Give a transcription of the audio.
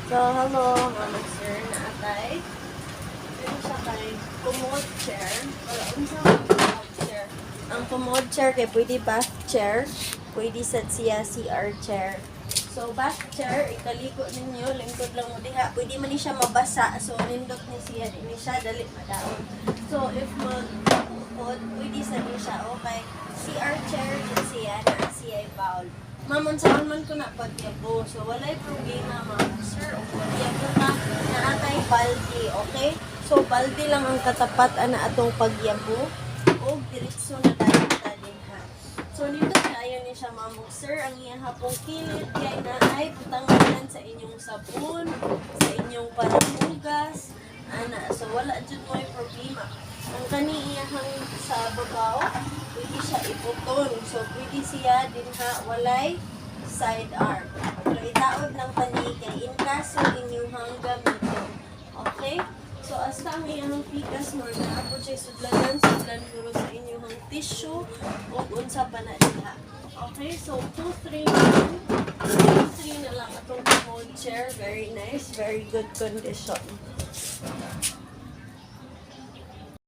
So, hello, mga sir na atay. Ito siya kay commode chair. Wala, unsa ang commode chair? Ang commode chair kay pwede bath chair, pwede sad siya CR chair. So, bath chair, ikaliko ninyo, lingkod lang mo diha. Pwede man ni siya mabasa, so nindot ni siya, di siya dali madaon. So, if mag-upod, pwede sa niya siya, okay. CR chair, din siya, na siya bowl. Mamon sa man ko na pagyabo. So, walay problema, mga sir. O pagyabo ka, naatay balde, okay? So, balde lang ang katapat na atong pagyabo. O, diretso na tayo din ha. So, dito kaya ni siya, mamong sir, ang iyang hapong kilid, kaya na ay putangan sa inyong sabon, sa inyong panamugas, ana. So, wala dyan mo yung problema. Ang kaniyahang sa babaw, pwede siya iputon. So, pwede siya din ha, walay side arm. Pero itaod ng pani kay in kaso inyong gamiton. Okay? So, hasta ang iyang pikas mo na ako siya sudlan guro sa inyong tissue o unsa pa na diha. Okay? So, 2-3 na lang atong commode chair. Very nice. Very good condition.